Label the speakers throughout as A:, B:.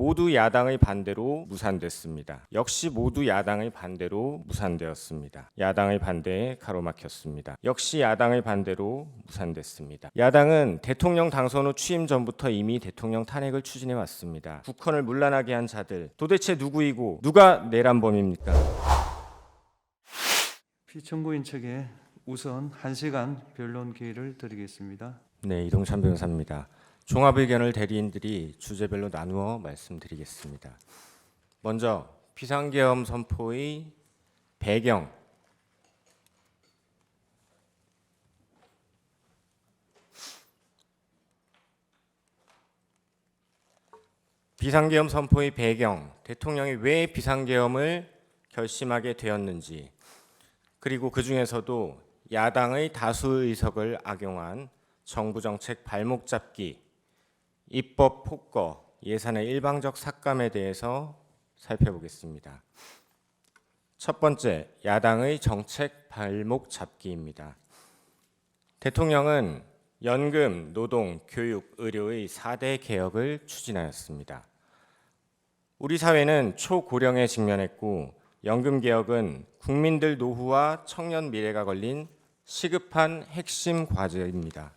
A: 모두 야당의 반대로 무산됐습니다. 역시 모두 야당의 반대로 무산되었습니다. 야당의 반대에 가로막혔습니다. 역시 야당의 반대로 무산됐습니다. 야당은 대통령 당선 후 취임 전부터 이미 대통령 탄핵을 추진해 왔습니다. 국헌을 문란하게 한 자들 도대체 누구이고 누가 내란범입니까?
B: 피청구인 측에 우선 1시간 변론 기회를 드리겠습니다.
A: 네, 이동찬 변호사입니다. 종합 의견을 대리인들이 주제별로 나누어 말씀드리겠습니다. 먼저 비상계엄 선포의 배경, 비상계엄 선포의 배경, 대통령이 왜 비상계엄을 결심하게 되었는지, 그리고 그 중에서도 야당의 다수 의석을 악용한 정부 정책 발목 잡기, 입법 폭거, 예산의 일방적 삭감에 대해서 살펴보겠습니다. 첫 번째, 야당의 정책 발목 잡기입니다. 대통령은 연금, 노동, 교육, 의료의 4대 개혁을 추진하였습니다. 우리 사회는 초고령에 직면했고 연금 개혁은 국민들 노후와 청년 미래가 걸린 시급한 핵심 과제입니다.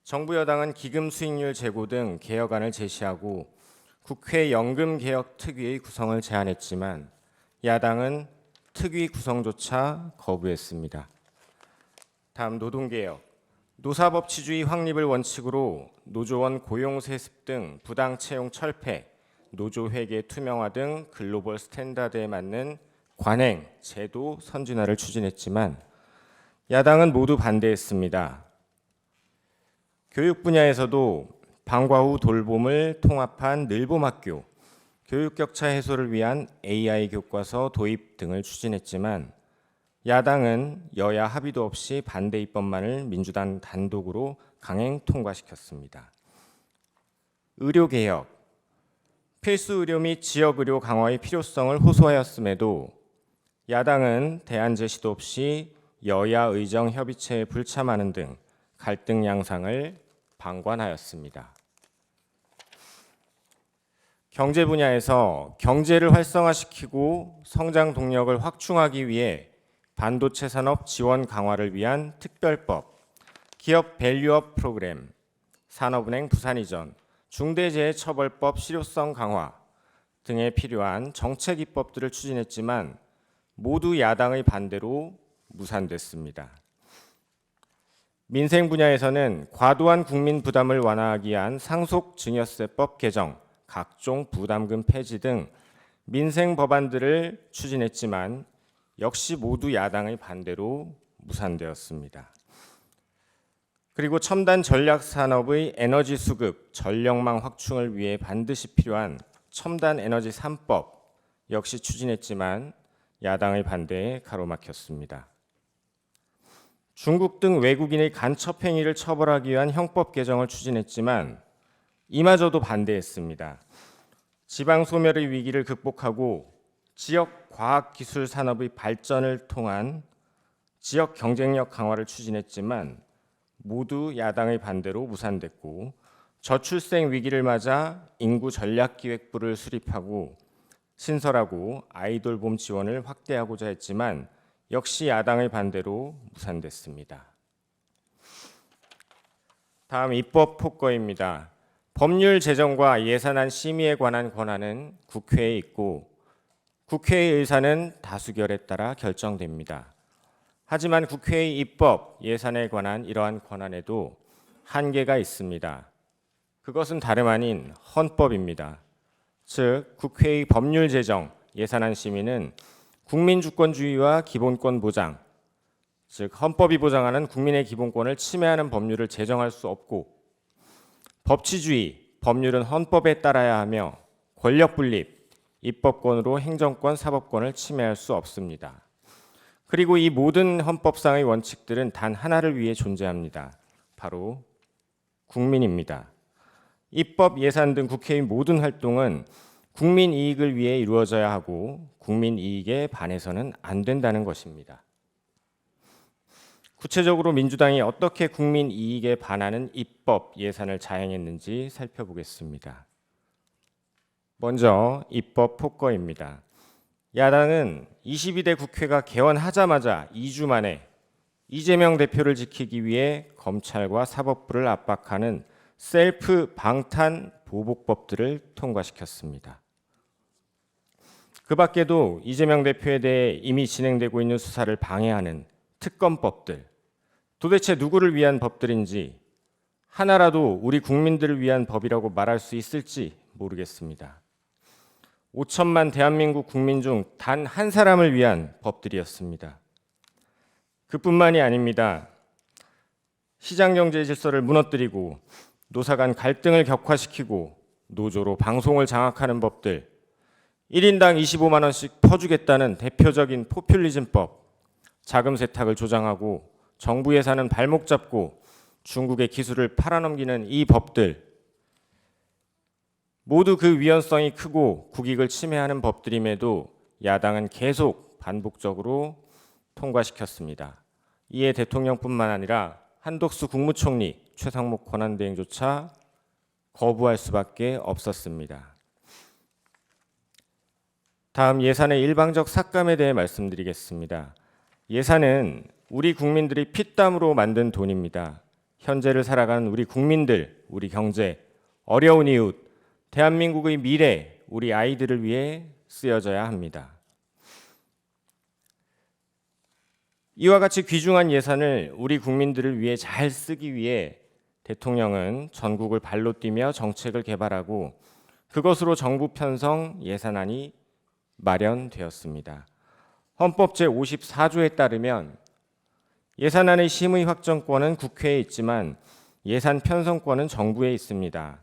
A: 정부 여당은 기금 수익률 제고 등 개혁안을 제시하고 국회 연금개혁특위의 구성을 제안했지만 야당은 특위 구성조차 거부했습니다. 다음 노동개혁, 노사법치주의 확립을 원칙으로 노조원 고용세습 등 부당 채용 철폐, 노조회계 투명화 등 글로벌 스탠다드에 맞는 관행, 제도 선진화를 추진했지만 야당은 모두 반대했습니다. 교육 분야에서도 방과 후 돌봄을 통합한 늘봄학교, 교육 격차 해소를 위한 AI 교과서 도입 등을 추진했지만 야당은 여야 합의도 없이 반대 입법만을 민주당 단독으로 강행 통과시켰습니다. 의료개혁, 필수 의료 및 지역 의료 강화의 필요성을 호소하였음에도 야당은 대안 제시도 없이 여야 의정 협의체에 불참하는 등 갈등 양상을 방관하였습니다. 경제 분야에서 경제를 활성화시키고 성장 동력을 확충하기 위해 반도체 산업 지원 강화를 위한 특별법, 기업 밸류업 프로그램, 산업은행 부산 이전, 중대재해처벌법 실효성 강화 등에 필요한 정책 입법들을 추진했지만 모두 야당의 반대로 무산됐습니다. 민생 분야에서는 과도한 국민 부담을 완화하기 위한 상속증여세법 개정, 각종 부담금 폐지 등 민생 법안들을 추진했지만 역시 모두 야당의 반대로 무산되었습니다. 그리고 첨단 전략 산업의 에너지 수급, 전력망 확충을 위해 반드시 필요한 첨단 에너지 3법 역시 추진했지만 야당의 반대에 가로막혔습니다. 중국 등 외국인의 간첩 행위를 처벌하기 위한 형법 개정을 추진했지만 이마저도 반대했습니다. 지방 소멸의 위기를 극복하고 지역 과학기술 산업의 발전을 통한 지역 경쟁력 강화를 추진했지만 모두 야당의 반대로 무산됐고 저출생 위기를 맞아 인구 전략기획부를 수립하고 신설하고 아이돌봄 지원을 확대하고자 했지만 역시 야당의 반대로 무산됐습니다. 다음 입법 폭거입니다. 법률 제정과 예산안 심의에 관한 권한은 국회에 있고 국회의 의사는 다수결에 따라 결정됩니다. 하지만 국회의 입법, 예산에 관한 이러한 권한에도 한계가 있습니다. 그것은 다름 아닌 헌법입니다. 즉, 국회의 법률 제정, 예산안 심의는 국민주권주의와 기본권 보장, 즉 헌법이 보장하는 국민의 기본권을 침해하는 법률을 제정할 수 없고 법치주의, 법률은 헌법에 따라야 하며 권력 분립, 입법권으로 행정권, 사법권을 침해할 수 없습니다. 그리고 이 모든 헌법상의 원칙들은 단 하나를 위해 존재합니다. 바로 국민입니다. 입법, 예산 등 국회의 모든 활동은 국민 이익을 위해 이루어져야 하고 국민 이익에 반해서는 안 된다는 것입니다. 구체적으로 민주당이 어떻게 국민 이익에 반하는 입법, 예산을 자행했는지 살펴보겠습니다. 먼저 입법 폭거입니다. 야당은 22대 국회가 개원하자마자 2주 만에 이재명 대표를 지키기 위해 검찰과 사법부를 압박하는 셀프 방탄 보복법들을 통과시켰습니다. 그 밖에도 이재명 대표에 대해 이미 진행되고 있는 수사를 방해하는 특검법들, 도대체 누구를 위한 법들인지 하나라도 우리 국민들을 위한 법이라고 말할 수 있을지 모르겠습니다. 5천만 대한민국 국민 중 단 한 사람을 위한 법들이었습니다. 그뿐만이 아닙니다. 시장 경제 질서를 무너뜨리고 노사 간 갈등을 격화시키고 노조로 방송을 장악하는 법들, 1인당 25만 원씩 퍼주겠다는 대표적인 포퓰리즘법, 자금 세탁을 조장하고 정부 예산은 발목 잡고 중국의 기술을 팔아넘기는 이 법들, 모두 그 위헌성이 크고 국익을 침해하는 법들임에도 야당은 계속 반복적으로 통과시켰습니다. 이에 대통령뿐만 아니라 한덕수 국무총리, 최상목 권한대행조차 거부할 수밖에 없었습니다. 다음 예산의 일방적 삭감에 대해 말씀드리겠습니다. 예산은 우리 국민들이 피땀으로 만든 돈입니다. 현재를 살아가는 우리 국민들, 우리 경제, 어려운 이웃, 대한민국의 미래, 우리 아이들을 위해 쓰여져야 합니다. 이와 같이 귀중한 예산을 우리 국민들을 위해 잘 쓰기 위해 대통령은 전국을 발로 뛰며 정책을 개발하고 그것으로 정부 편성 예산안이 마련되었습니다. 헌법 제54조에 따르면 예산안의 심의 확정권은 국회에 있지만 예산 편성권은 정부에 있습니다.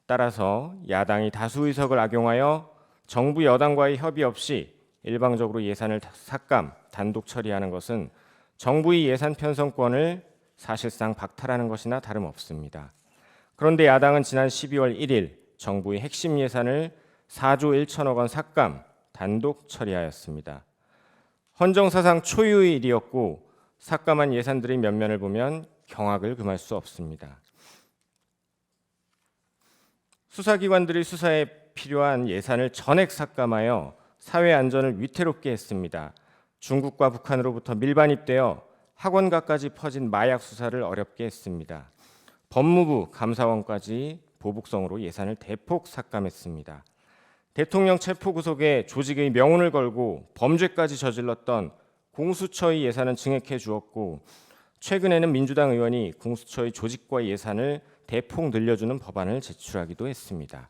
A: 따라서 야당이 다수 의석을 악용하여 정부 여당과의 협의 없이 일방적으로 예산을 삭감, 단독 처리하는 것은 정부의 예산 편성권을 사실상 박탈하는 것이나 다름없습니다. 그런데 야당은 지난 12월 1일 정부의 핵심 예산을 4조 1천억 원 삭감, 단독 처리하였습니다. 헌정사상 초유의 일이었고 삭감한 예산들의 면면을 보면 경악을 금할 수 없습니다. 수사기관들의 수사에 필요한 예산을 전액 삭감하여 사회 안전을 위태롭게 했습니다. 중국과 북한으로부터 밀반입되어 학원가까지 퍼진 마약 수사를 어렵게 했습니다. 법무부, 감사원까지 보복성으로 예산을 대폭 삭감했습니다. 대통령 체포 구속에 조직의 명운을 걸고 범죄까지 저질렀던 공수처의 예산은 증액해 주었고 최근에는 민주당 의원이 공수처의 조직과 예산을 대폭 늘려주는 법안을 제출하기도 했습니다.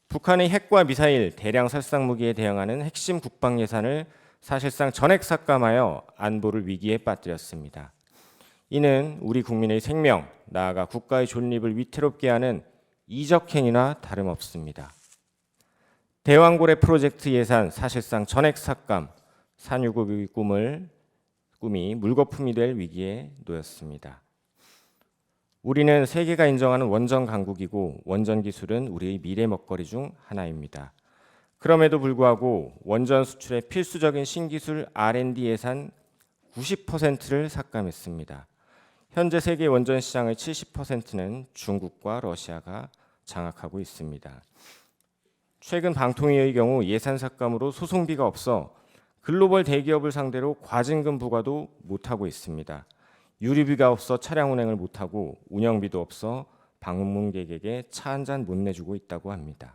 A: 북한의 핵과 미사일, 대량 살상 무기에 대응하는 핵심 국방 예산을 사실상 전액 삭감하여 안보를 위기에 빠뜨렸습니다. 이는 우리 국민의 생명, 나아가 국가의 존립을 위태롭게 하는 이적 행위나 다름없습니다. 대왕고래 프로젝트 예산 사실상 전액 삭감, 산유국의 꿈이 물거품이 될 위기에 놓였습니다. 우리는 세계가 인정하는 원전 강국이고 원전 기술은 우리의 미래 먹거리 중 하나입니다. 그럼에도 불구하고 원전 수출의 필수적인 신기술 R&D 예산 90%를 삭감했습니다. 현재 세계 원전 시장의 70%는 중국과 러시아가 장악하고 있습니다. 최근 방통위의 경우 예산 삭감으로 소송비가 없어 글로벌 대기업을 상대로 과징금 부과도 못하고 있습니다. 유류비가 없어 차량 운행을 못하고 운영비도 없어 방문객에게 차 한 잔 못 내주고 있다고 합니다.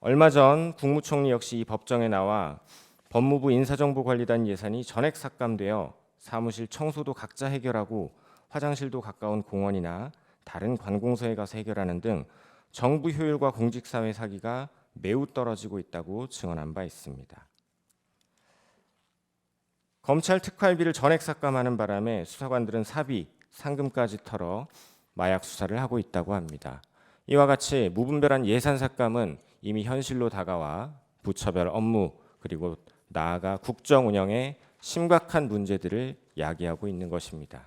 A: 얼마 전 국무총리 역시 이 법정에 나와 법무부 인사정보관리단 예산이 전액 삭감되어 사무실 청소도 각자 해결하고 화장실도 가까운 공원이나 다른 관공서에 가서 해결하는 등 정부 효율과 공직사회 사기가 매우 떨어지고 있다고 증언한 바 있습니다. 검찰 특활비를 전액 삭감하는 바람에 수사관들은 사비, 상금까지 털어 마약 수사를 하고 있다고 합니다. 이와 같이 무분별한 예산 삭감은 이미 현실로 다가와 부처별 업무 그리고 나아가 국정 운영에 심각한 문제들을 야기하고 있는 것입니다.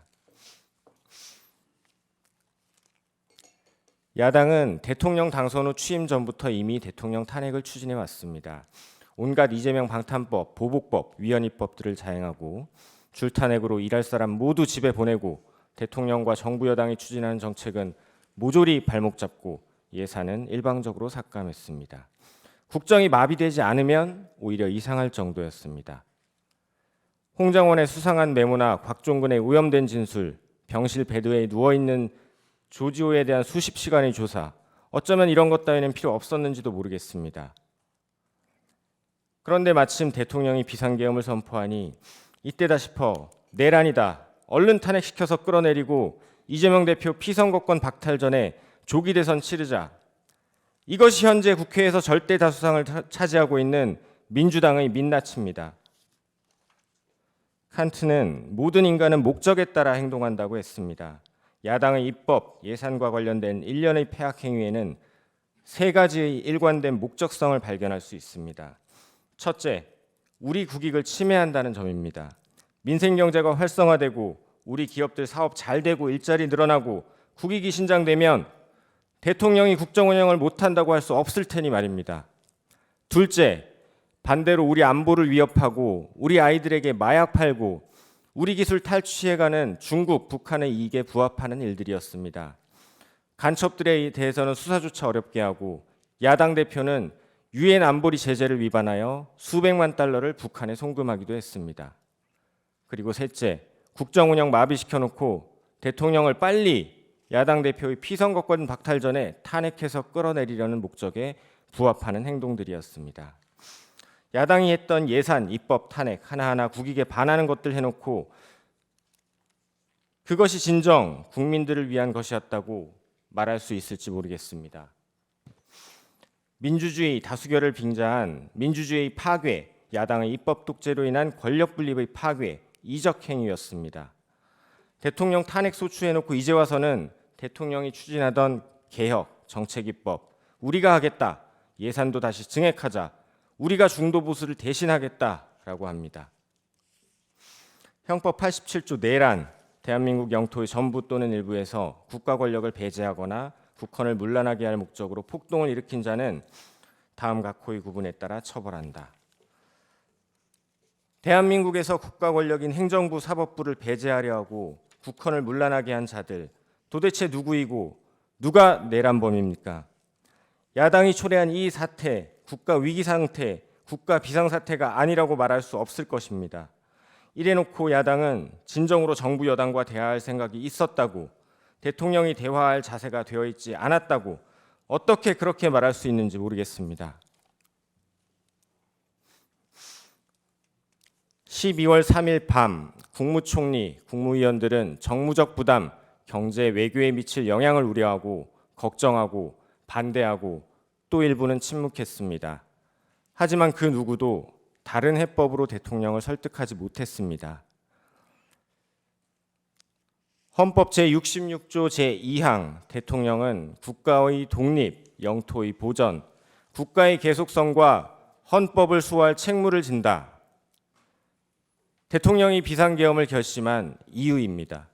A: 야당은 대통령 당선 후 취임 전부터 이미 대통령 탄핵을 추진해 왔습니다. 온갖 이재명 방탄법, 보복법, 위헌입법들을 자행하고 줄탄핵으로 일할 사람 모두 집에 보내고 대통령과 정부 여당이 추진하는 정책은 모조리 발목 잡고 예산은 일방적으로 삭감했습니다. 국정이 마비되지 않으면 오히려 이상할 정도였습니다. 홍장원의 수상한 메모나 곽종근의 오염된 진술, 병실 베드에 누워있는 조지호에 대한 수십 시간의 조사, 어쩌면 이런 것 따위는 필요 없었는지도 모르겠습니다. 그런데 마침 대통령이 비상계엄을 선포하니 이때다 싶어 내란이다, 얼른 탄핵시켜서 끌어내리고 이재명 대표 피선거권 박탈 전에 조기 대선 치르자. 이것이 현재 국회에서 절대 다수상을 차지하고 있는 민주당의 민낯입니다. 칸트는 모든 인간은 목적에 따라 행동한다고 했습니다. 야당의 입법, 예산과 관련된 일련의 폐악 행위에는 세 가지의 일관된 목적성을 발견할 수 있습니다. 첫째, 우리 국익을 침해한다는 점입니다. 민생 경제가 활성화되고 우리 기업들 사업 잘 되고 일자리 늘어나고 국익이 신장되면 대통령이 국정 운영을 못한다고 할 수 없을 테니 말입니다. 둘째, 반대로 우리 안보를 위협하고 우리 아이들에게 마약 팔고 우리 기술 탈취해가는 중국, 북한의 이익에 부합하는 일들이었습니다. 간첩들에 대해서는 수사조차 어렵게 하고 야당 대표는 유엔 안보리 제재를 위반하여 수백만 달러를 북한에 송금하기도 했습니다. 그리고 셋째, 국정 운영 마비시켜놓고 대통령을 빨리 야당 대표의 피선거권 박탈 전에 탄핵해서 끌어내리려는 목적에 부합하는 행동들이었습니다. 야당이 했던 예산, 입법, 탄핵 하나하나 국익에 반하는 것들 해놓고 그것이 진정 국민들을 위한 것이었다고 말할 수 있을지 모르겠습니다. 민주주의 다수결을 빙자한 민주주의 파괴, 야당의 입법 독재로 인한 권력 분립의 파괴, 이적 행위였습니다. 대통령 탄핵 소추해놓고 이제 와서는 대통령이 추진하던 개혁, 정책 입법, 우리가 하겠다, 예산도 다시 증액하자, 우리가 중도 보수를 대신하겠다라고 합니다. 형법 87조 내란, 대한민국 영토의 전부 또는 일부에서 국가 권력을 배제하거나 국헌을 문란하게 할 목적으로 폭동을 일으킨 자는 다음 각호의 구분에 따라 처벌한다. 대한민국에서 국가 권력인 행정부, 사법부를 배제하려 하고 국헌을 문란하게 한 자들, 도대체 누구이고 누가 내란범입니까? 야당이 초래한 이 사태, 국가 위기 상태, 국가 비상 사태가 아니라고 말할 수 없을 것입니다. 이래놓고 야당은 진정으로 정부 여당과 대화할 생각이 있었다고, 대통령이 대화할 자세가 되어 있지 않았다고 어떻게 그렇게 말할 수 있는지 모르겠습니다. 12월 3일 밤 국무총리, 국무위원들은 정무적 부담, 경제 외교에 미칠 영향을 우려하고 걱정하고 반대하고 또 일부는 침묵했습니다. 하지만 그 누구도 다른 해법으로 대통령을 설득하지 못했습니다. 헌법 제66조 제2항 대통령은 국가의 독립, 영토의 보전, 국가의 계속성과 헌법을 수호할 책무를 진다. 대통령이 비상계엄을 결심한 이유입니다.